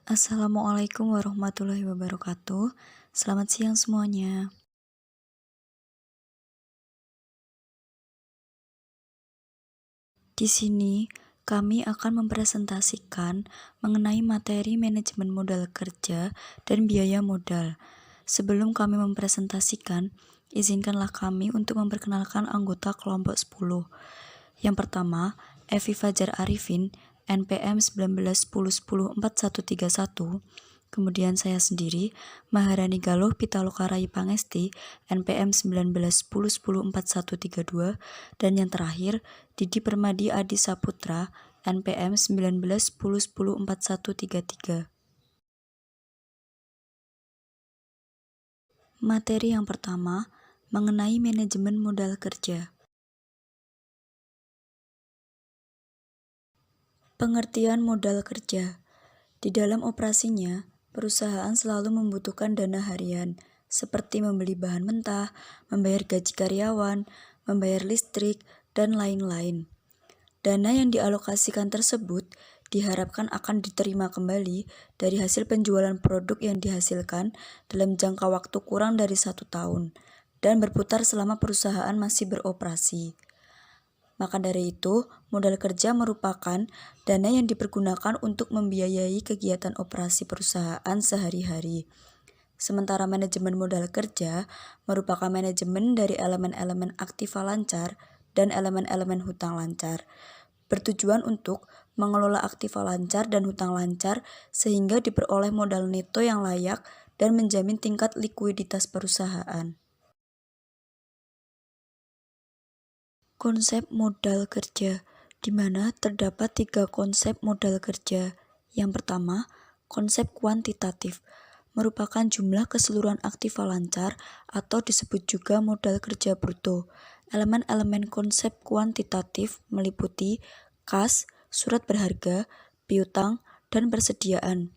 Assalamualaikum warahmatullahi wabarakatuh. Selamat siang semuanya. Di sini, kami akan mempresentasikan mengenai materi manajemen modal kerja dan biaya modal. Sebelum kami mempresentasikan, izinkanlah kami untuk memperkenalkan anggota kelompok 10. Yang pertama, Evi Fajar Arifin, NPM 1910104131. Kemudian saya sendiri, Maharani Galuh Pitaloka Rai Pangesti, NPM 1910104132. Dan yang terakhir, Didi Permadi Adi Saputra, NPM 1910104133. Materi yang pertama, mengenai manajemen modal kerja. Pengertian modal kerja. Di dalam operasinya, perusahaan selalu membutuhkan dana harian, seperti membeli bahan mentah, membayar gaji karyawan, membayar listrik, dan lain-lain. Dana yang dialokasikan tersebut diharapkan akan diterima kembali dari hasil penjualan produk yang dihasilkan dalam jangka waktu kurang dari 1 tahun, dan berputar selama perusahaan masih beroperasi. Maka dari itu, modal kerja merupakan dana yang dipergunakan untuk membiayai kegiatan operasi perusahaan sehari-hari. Sementara manajemen modal kerja merupakan manajemen dari elemen-elemen aktiva lancar dan elemen-elemen hutang lancar, bertujuan untuk mengelola aktiva lancar dan hutang lancar sehingga diperoleh modal neto yang layak dan menjamin tingkat likuiditas perusahaan. Konsep modal kerja, di mana terdapat 3 konsep modal kerja. Yang pertama, konsep kuantitatif, merupakan jumlah keseluruhan aktiva lancar atau disebut juga modal kerja bruto. Elemen-elemen konsep kuantitatif meliputi kas, surat berharga, piutang, dan persediaan.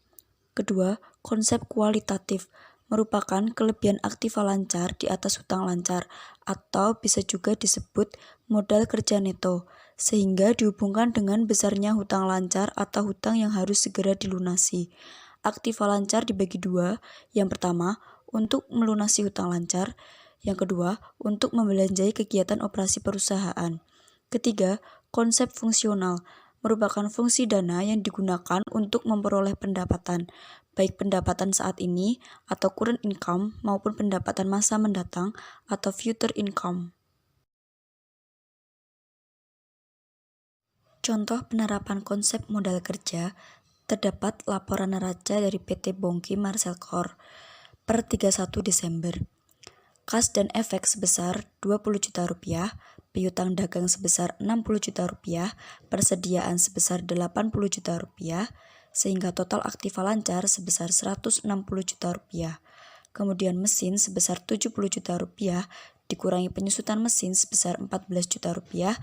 Kedua, konsep kualitatif merupakan kelebihan aktiva lancar di atas hutang lancar atau bisa juga disebut modal kerja neto, sehingga dihubungkan dengan besarnya hutang lancar atau hutang yang harus segera dilunasi. Aktiva lancar dibagi dua, yang pertama untuk melunasi hutang lancar, yang kedua untuk membelanjai kegiatan operasi perusahaan. Ketiga, konsep fungsional merupakan fungsi dana yang digunakan untuk memperoleh pendapatan, baik pendapatan saat ini atau current income maupun pendapatan masa mendatang atau future income. Contoh penerapan konsep modal kerja terdapat laporan neraca dari PT Bongki Marcel Cor per 31 Desember. Kas dan efek sebesar 20 juta rupiah, piutang dagang sebesar 60 juta rupiah, persediaan sebesar 80 juta rupiah, sehingga total aktiva lancar sebesar 160 juta rupiah. Kemudian mesin sebesar 70 juta rupiah, dikurangi penyusutan mesin sebesar 14 juta rupiah,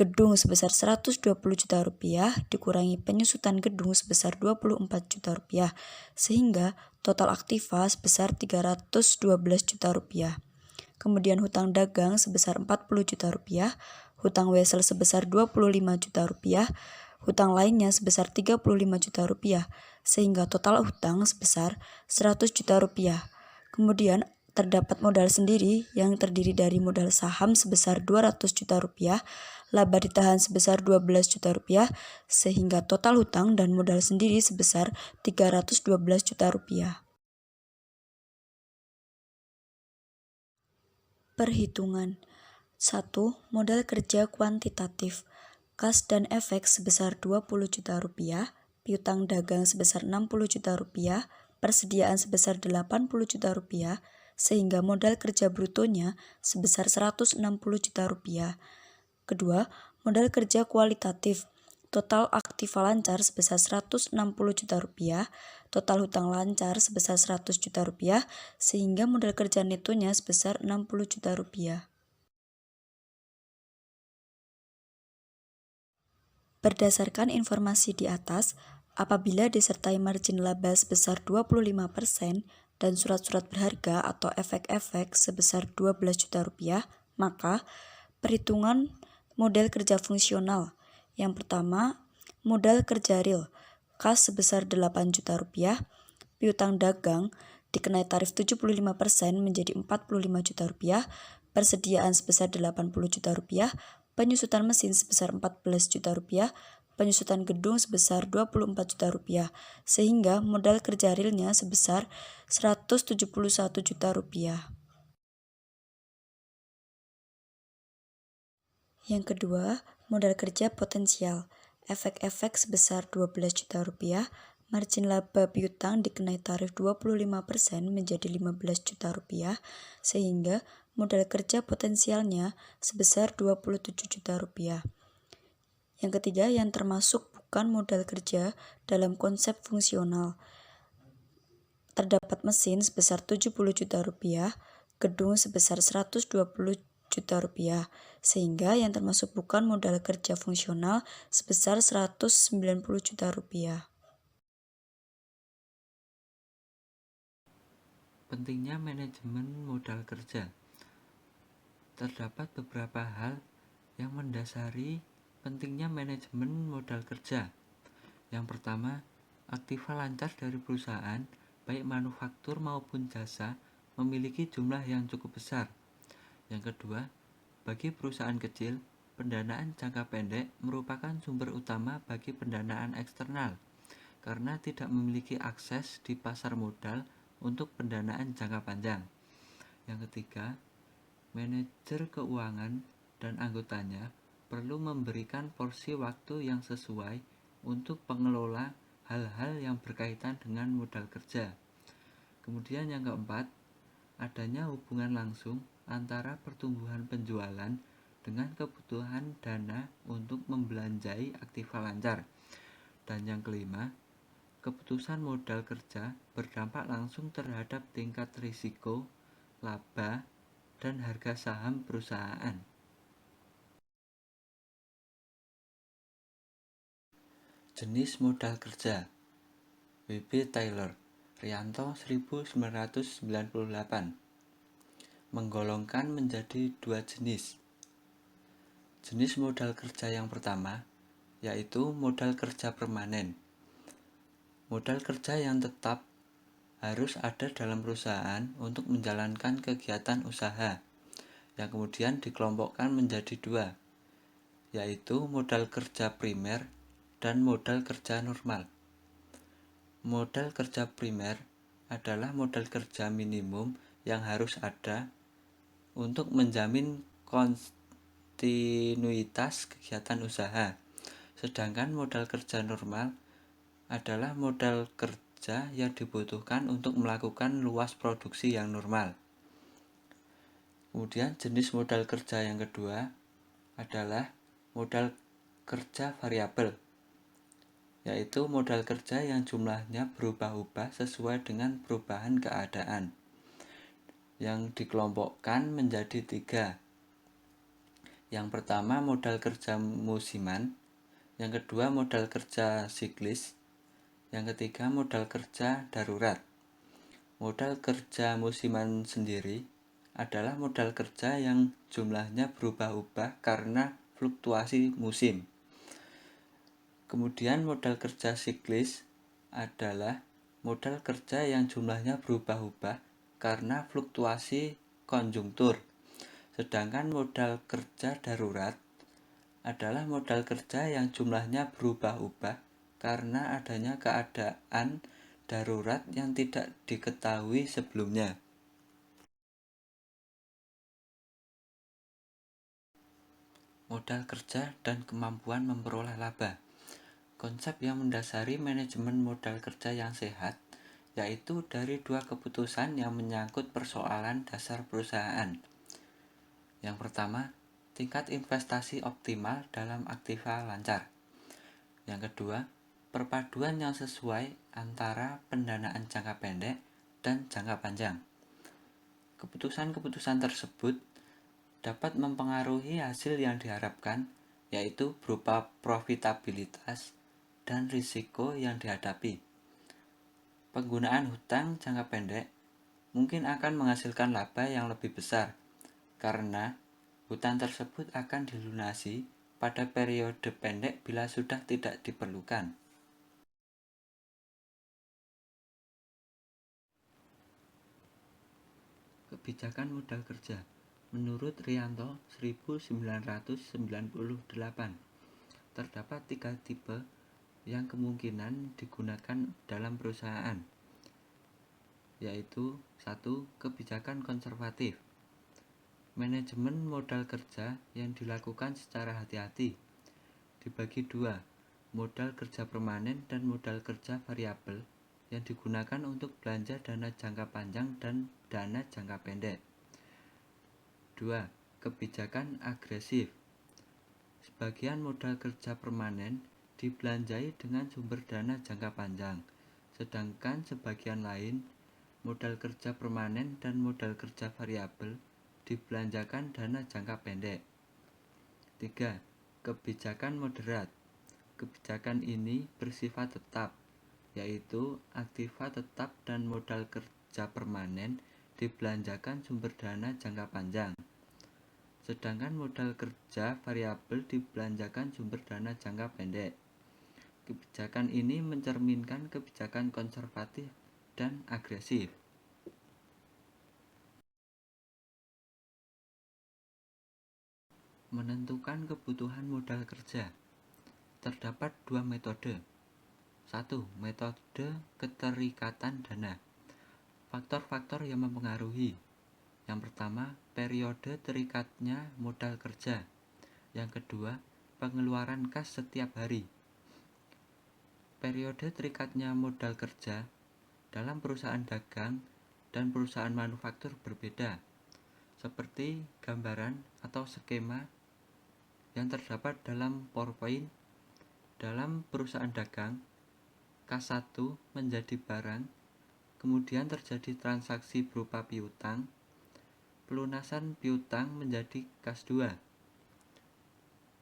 gedung sebesar 120 juta rupiah, dikurangi penyusutan gedung sebesar 24 juta rupiah, sehingga total aktiva sebesar 312 juta rupiah. Kemudian hutang dagang sebesar 40 juta rupiah, hutang wesel sebesar 25 juta rupiah, hutang lainnya sebesar 35 juta rupiah, sehingga total hutang sebesar 100 juta rupiah. Kemudian terdapat modal sendiri yang terdiri dari modal saham sebesar 200 juta rupiah, laba ditahan sebesar 12 juta rupiah, sehingga total hutang dan modal sendiri sebesar 312 juta rupiah. Perhitungan 1. Modal kerja kuantitatif. Kas dan efek sebesar 20 juta rupiah, piutang dagang sebesar 60 juta rupiah, persediaan sebesar 80 juta rupiah, sehingga modal kerja brutonya sebesar 160 juta rupiah. Kedua, modal kerja kualitatif. Total aktiva lancar sebesar 160 juta rupiah, total hutang lancar sebesar 100 juta rupiah, sehingga modal kerja netonya sebesar 60 juta rupiah. Berdasarkan informasi di atas, apabila disertai margin laba sebesar 25% dan surat-surat berharga atau efek-efek sebesar 12 juta rupiah, maka perhitungan model kerja fungsional. Yang pertama, modal kerja real. kas sebesar 8 juta rupiah, piutang dagang dikenai tarif 75% menjadi 45 juta rupiah, persediaan sebesar 80 juta rupiah, penyusutan mesin sebesar 14 juta rupiah, penyusutan gedung sebesar 24 juta rupiah, sehingga modal kerja realnya sebesar 171 juta rupiah. Yang kedua, modal kerja potensial. Efek-efek sebesar 12 juta rupiah, margin laba piutang dikenai tarif 25% menjadi 15 juta rupiah, sehingga modal kerja potensialnya sebesar 27 juta rupiah. Yang ketiga, yang termasuk bukan modal kerja dalam konsep fungsional. Terdapat mesin sebesar 70 juta rupiah, gedung sebesar 120 juta rupiah, sehingga yang termasuk bukan modal kerja fungsional sebesar 190 juta rupiah. Pentingnya manajemen modal kerja. Terdapat beberapa hal yang mendasari pentingnya manajemen modal kerja. Yang pertama, aktiva lancar dari perusahaan, baik manufaktur maupun jasa, memiliki jumlah yang cukup besar. Yang kedua, bagi perusahaan kecil, pendanaan jangka pendek merupakan sumber utama bagi pendanaan eksternal, karena tidak memiliki akses di pasar modal untuk pendanaan jangka panjang. Yang ketiga, manajer keuangan dan anggotanya perlu memberikan porsi waktu yang sesuai untuk pengelola hal-hal yang berkaitan dengan modal kerja. Kemudian yang keempat, adanya hubungan langsung antara pertumbuhan penjualan dengan kebutuhan dana untuk membelanjai aktiva lancar. Dan yang kelima, keputusan modal kerja berdampak langsung terhadap tingkat risiko, laba, dan harga saham perusahaan. Jenis modal kerja. W.B. Taylor, Rianto 1998, menggolongkan menjadi dua jenis. Jenis modal kerja yang pertama yaitu modal kerja permanen. Modal kerja yang tetap harus ada dalam perusahaan untuk menjalankan kegiatan usaha, yang kemudian dikelompokkan menjadi dua, yaitu modal kerja primer dan modal kerja normal. Modal kerja primer adalah modal kerja minimum yang harus ada untuk menjamin kontinuitas kegiatan usaha. Sedangkan modal kerja normal adalah modal kerja yang dibutuhkan untuk melakukan luas produksi yang normal. Kemudian jenis modal kerja yang kedua adalah modal kerja variabel, yaitu modal kerja yang jumlahnya berubah-ubah sesuai dengan perubahan keadaan, yang dikelompokkan menjadi tiga. Yang pertama modal kerja musiman, yang kedua modal kerja siklis, yang ketiga modal kerja darurat. Modal kerja musiman sendiri adalah modal kerja yang jumlahnya berubah-ubah karena fluktuasi musim. Kemudian modal kerja siklis adalah modal kerja yang jumlahnya berubah-ubah karena fluktuasi konjungtur. Sedangkan modal kerja darurat adalah modal kerja yang jumlahnya berubah-ubah karena adanya keadaan darurat yang tidak diketahui sebelumnya. Modal kerja dan kemampuan memperoleh laba. Konsep yang mendasari manajemen modal kerja yang sehat yaitu dari dua keputusan yang menyangkut persoalan dasar perusahaan. Yang pertama, tingkat investasi optimal dalam aktiva lancar. Yang kedua, perpaduan yang sesuai antara pendanaan jangka pendek dan jangka panjang. Keputusan-keputusan tersebut dapat mempengaruhi hasil yang diharapkan, yaitu berupa profitabilitas dan risiko yang dihadapi. Penggunaan hutang jangka pendek mungkin akan menghasilkan laba yang lebih besar, karena hutang tersebut akan dilunasi pada periode pendek bila sudah tidak diperlukan. kebijakan modal kerja menurut Rianto 1998. Terdapat 3 tipe yang kemungkinan digunakan dalam perusahaan, yaitu 1. Kebijakan konservatif. Manajemen modal kerja yang dilakukan secara hati-hati. Dibagi 2, modal kerja permanen dan modal kerja variabel yang digunakan untuk belanja dana jangka panjang dan dana jangka pendek. 2. Kebijakan agresif. Sebagian modal kerja permanen dibelanjai dengan sumber dana jangka panjang, sedangkan sebagian lain, modal kerja permanen dan modal kerja variabel, dibelanjakan dana jangka pendek. 3. Kebijakan moderat. Kebijakan ini bersifat tetap, yaitu aktiva tetap dan modal kerja permanen dibelanjakan sumber dana jangka panjang, sedangkan modal kerja variabel dibelanjakan sumber dana jangka pendek. Kebijakan ini mencerminkan kebijakan konservatif dan agresif. Menentukan kebutuhan modal kerja. Terdapat 2 metode. 1. Metode keterikatan dana. Faktor-faktor yang mempengaruhi. Yang pertama, periode terikatnya modal kerja. Yang kedua, pengeluaran kas setiap hari. Periode terikatnya modal kerja dalam perusahaan dagang dan perusahaan manufaktur berbeda, seperti gambaran atau skema yang terdapat dalam PowerPoint. Dalam perusahaan dagang, kas 1 menjadi barang, kemudian terjadi transaksi berupa piutang, pelunasan piutang menjadi kas 2.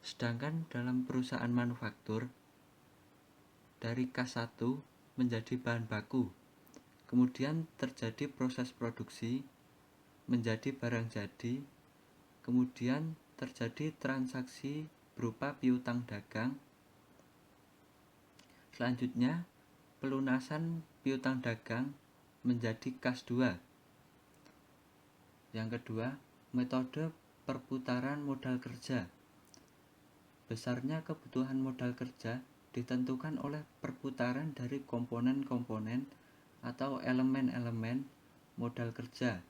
Sedangkan dalam perusahaan manufaktur, dari kas 1 menjadi bahan baku, kemudian terjadi proses produksi menjadi barang jadi, kemudian terjadi transaksi berupa piutang dagang. Selanjutnya, pelunasan piutang dagang menjadi kas 2. Yang kedua, metode perputaran modal kerja. Besarnya kebutuhan modal kerja ditentukan oleh perputaran dari komponen-komponen atau elemen-elemen modal kerja,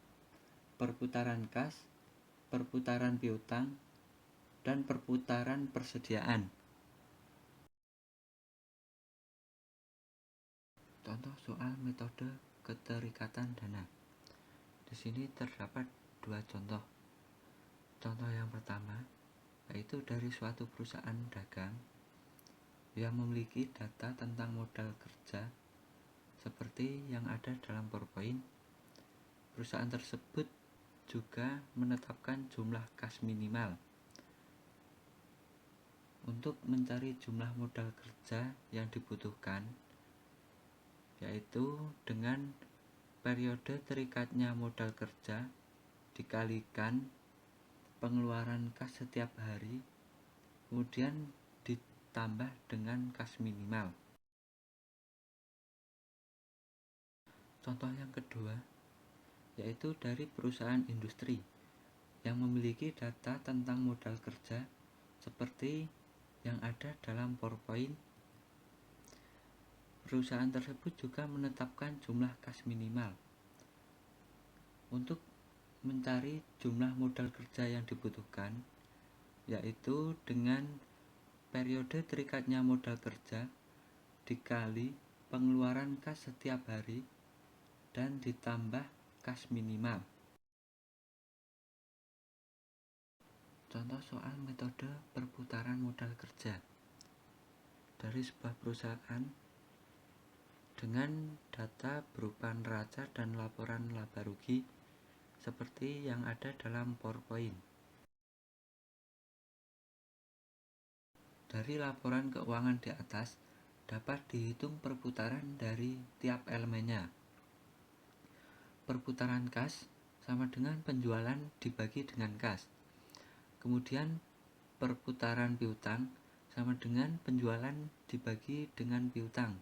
perputaran kas, perputaran piutang, dan perputaran persediaan. Contoh soal metode keterikatan dana. Di sini terdapat 2 contoh. Contoh yang pertama, yaitu dari suatu perusahaan dagang yang memiliki data tentang modal kerja seperti yang ada dalam PowerPoint. Perusahaan tersebut juga menetapkan jumlah kas minimal. Untuk mencari jumlah modal kerja yang dibutuhkan, yaitu dengan periode terikatnya modal kerja dikalikan pengeluaran kas setiap hari, kemudian ditambah dengan kas minimal. Contoh yang kedua, yaitu dari perusahaan industri yang memiliki data tentang modal kerja seperti yang ada dalam PowerPoint. Perusahaan tersebut juga menetapkan jumlah kas minimal. Untuk mencari jumlah modal kerja yang dibutuhkan, yaitu dengan periode terikatnya modal kerja dikali pengeluaran kas setiap hari dan ditambah kas minimal. Contoh soal metode perputaran modal kerja. Dari sebuah perusahaan dengan data berupa neraca dan laporan laba rugi seperti yang ada dalam PowerPoint. Dari laporan keuangan di atas dapat dihitung perputaran dari tiap elemennya. Perputaran kas sama dengan penjualan dibagi dengan kas. Kemudian perputaran piutang sama dengan penjualan dibagi dengan piutang.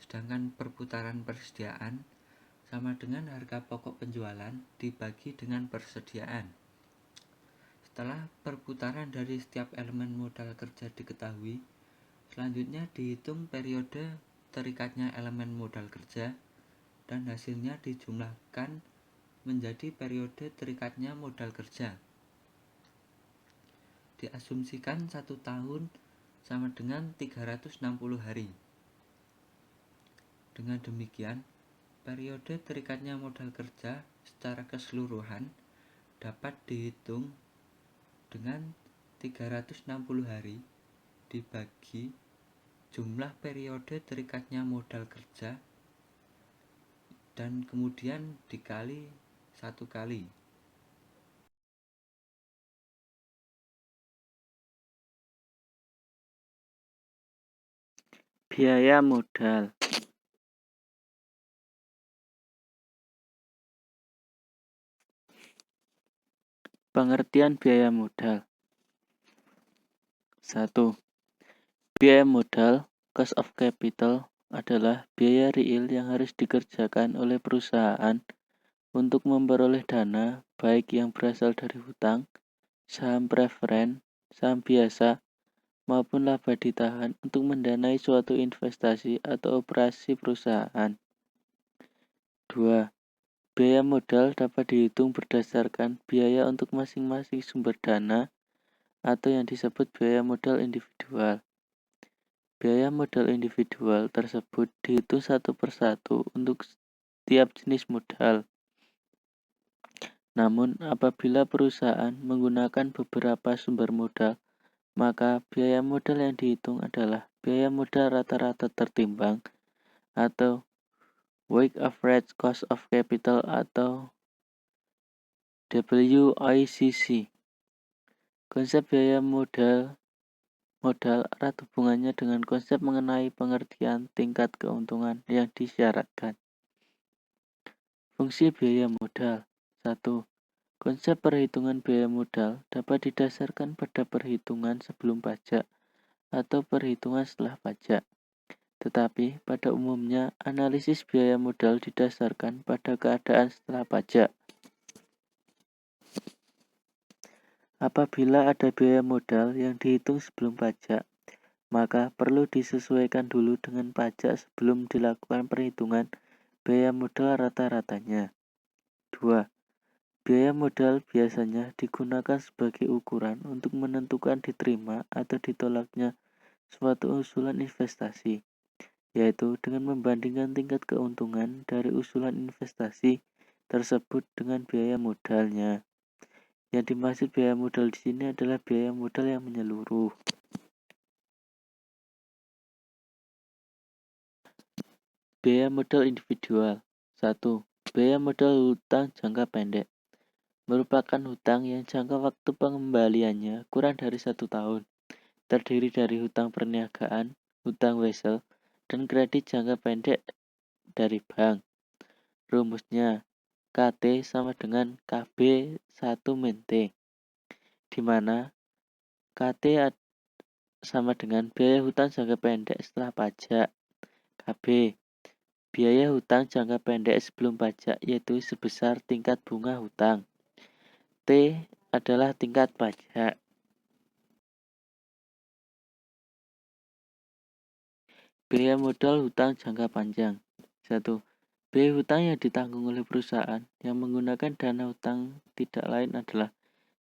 Sedangkan perputaran persediaan sama dengan harga pokok penjualan dibagi dengan persediaan. Setelah perputaran dari setiap elemen modal kerja diketahui, selanjutnya dihitung periode terikatnya elemen modal kerja dan hasilnya dijumlahkan menjadi periode terikatnya modal kerja. Diasumsikan 1 tahun sama dengan 360 hari. Dengan demikian, periode terikatnya modal kerja secara keseluruhan dapat dihitung dengan 360 hari dibagi jumlah periode terikatnya modal kerja dan kemudian dikali 1 kali. Biaya modal. Pengertian biaya modal. 1. Biaya modal, cost of capital, adalah biaya real yang harus dikerjakan oleh perusahaan untuk memperoleh dana, baik yang berasal dari hutang, saham preferen, saham biasa, maupun laba ditahan untuk mendanai suatu investasi atau operasi perusahaan. 2. Biaya modal dapat dihitung berdasarkan biaya untuk masing-masing sumber dana atau yang disebut biaya modal individual. Biaya modal individual tersebut dihitung satu persatu untuk setiap jenis modal. Namun, apabila perusahaan menggunakan beberapa sumber modal, maka biaya modal yang dihitung adalah biaya modal rata-rata tertimbang atau weighted average cost of capital atau WACC. Konsep biaya modal erat hubungannya dengan konsep mengenai pengertian tingkat keuntungan yang disyaratkan. Fungsi biaya modal. 1. Konsep perhitungan biaya modal dapat didasarkan pada perhitungan sebelum pajak atau perhitungan setelah pajak. Tetapi pada umumnya analisis biaya modal didasarkan pada keadaan setelah pajak. Apabila ada biaya modal yang dihitung sebelum pajak, maka perlu disesuaikan dulu dengan pajak sebelum dilakukan perhitungan biaya modal rata-ratanya. 2. Biaya modal biasanya digunakan sebagai ukuran untuk menentukan diterima atau ditolaknya suatu usulan investasi, yaitu dengan membandingkan tingkat keuntungan dari usulan investasi tersebut dengan biaya modalnya. Yang dimaksud biaya modal di sini adalah biaya modal yang menyeluruh. Biaya modal individual. 1. Biaya modal hutang jangka pendek merupakan hutang yang jangka waktu pengembaliannya kurang dari 1 tahun. Terdiri dari hutang perniagaan, hutang wesel, dan kredit jangka pendek dari bank. Rumusnya KT sama dengan KB 1 min T, di mana KT sama dengan biaya hutang jangka pendek setelah pajak. KB, biaya hutang jangka pendek sebelum pajak, yaitu sebesar tingkat bunga hutang. T adalah tingkat pajak. Biaya modal hutang jangka panjang. 1. Biaya hutang yang ditanggung oleh perusahaan yang menggunakan dana hutang tidak lain adalah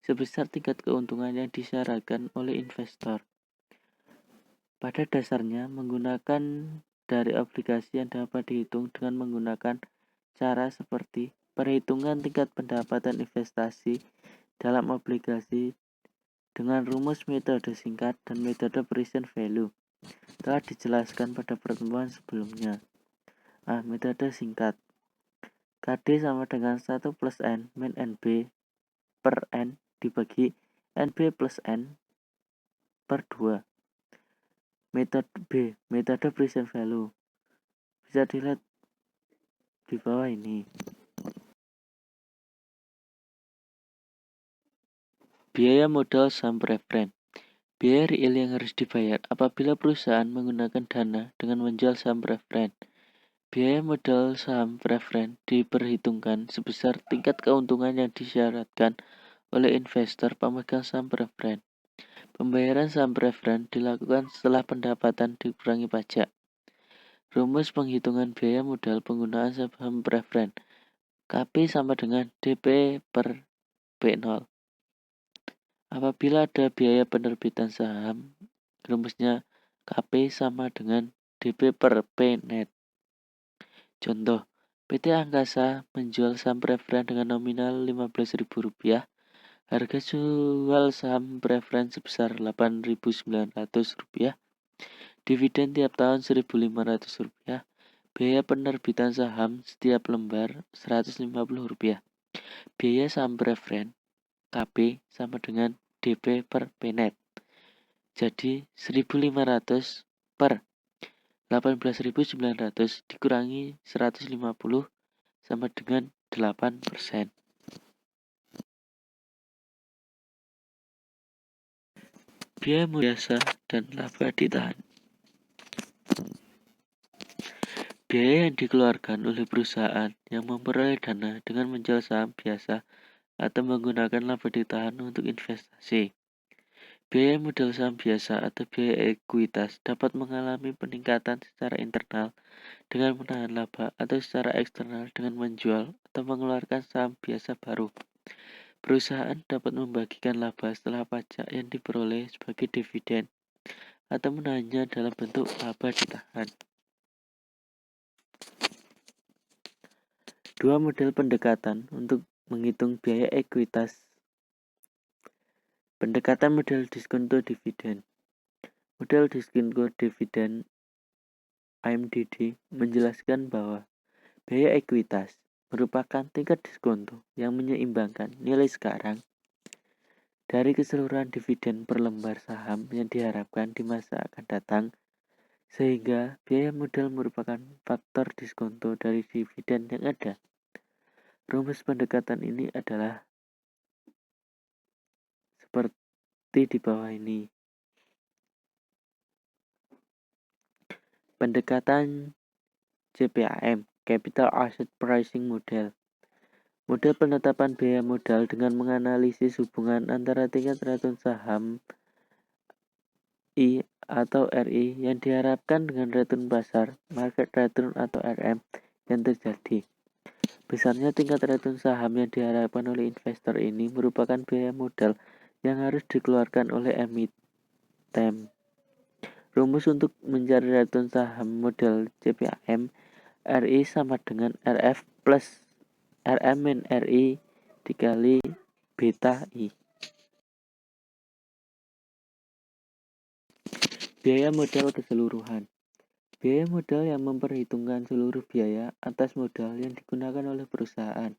sebesar tingkat keuntungan yang disyaratkan oleh investor. Pada dasarnya, menggunakan dari obligasi yang dapat dihitung dengan menggunakan cara seperti perhitungan tingkat pendapatan investasi dalam obligasi dengan rumus metode singkat dan metode present value telah dijelaskan pada pertemuan sebelumnya. Metode singkat. KD sama dengan 1 plus N min NB per N dibagi NB plus N per 2. Metode B, metode present value. Bisa dilihat di bawah ini. Biaya modal saham preferen. Biaya real yang harus dibayar apabila perusahaan menggunakan dana dengan menjual saham preferen. Biaya modal saham preferen diperhitungkan sebesar tingkat keuntungan yang disyaratkan oleh investor pemegang saham preferen. Pembayaran saham preferen dilakukan setelah pendapatan dikurangi pajak. Rumus penghitungan biaya modal penggunaan saham preferen. KP sama dengan DP per P0. Apabila ada biaya penerbitan saham, rumusnya KP sama dengan DP per P net. Contoh, PT Angkasa menjual saham preferen dengan nominal Rp15.000. Harga jual saham preferen sebesar Rp8.900. Dividen tiap tahun Rp1.500. Biaya penerbitan saham setiap lembar Rp150. Biaya saham preferen KP sama dengan DP per PNet. Jadi 1.500 per 18.900 dikurangi 150 sama dengan 8%. Biaya biasa dan laba ditahan. Biaya yang dikeluarkan oleh perusahaan yang memperoleh dana dengan menjual saham biasa atau menggunakan laba ditahan untuk investasi. Biaya modal saham biasa atau biaya ekuitas dapat mengalami peningkatan secara internal dengan menahan laba atau secara eksternal dengan menjual atau mengeluarkan saham biasa baru. Perusahaan dapat membagikan laba setelah pajak yang diperoleh sebagai dividen atau menahannya dalam bentuk laba ditahan. Dua model pendekatan untuk menghitung biaya ekuitas. Pendekatan model diskonto dividen. Model diskonto dividen AMDD menjelaskan bahwa biaya ekuitas merupakan tingkat diskonto yang menyeimbangkan nilai sekarang dari keseluruhan dividen per lembar saham yang diharapkan di masa akan datang, sehingga biaya modal merupakan faktor diskonto dari dividen yang ada. Rumus pendekatan ini adalah seperti di bawah ini. Pendekatan CPAM, Capital Asset Pricing Model. Model penetapan biaya modal dengan menganalisis hubungan antara tingkat return saham I atau RI yang diharapkan dengan return pasar, market return atau RM yang terjadi. Besarnya tingkat return saham yang diharapkan oleh investor ini merupakan biaya modal yang harus dikeluarkan oleh emiten. Rumus untuk mencari return saham model CPAM, RI sama dengan RF plus RM min RI dikali beta I. Biaya modal keseluruhan. Biaya modal yang memperhitungkan seluruh biaya atas modal yang digunakan oleh perusahaan.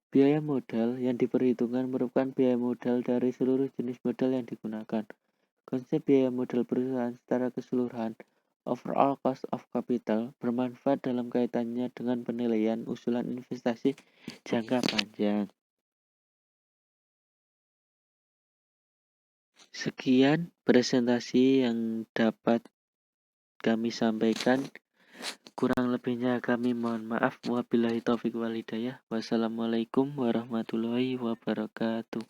Biaya modal yang diperhitungkan merupakan biaya modal dari seluruh jenis modal yang digunakan. Konsep biaya modal perusahaan secara keseluruhan, overall cost of capital, bermanfaat dalam kaitannya dengan penilaian usulan investasi jangka panjang. Sekian presentasi yang dapat kami sampaikan. Kurang lebihnya kami mohon maaf. Wabillahi taufiq wal hidayah. Wassalamualaikum warahmatullahi wabarakatuh.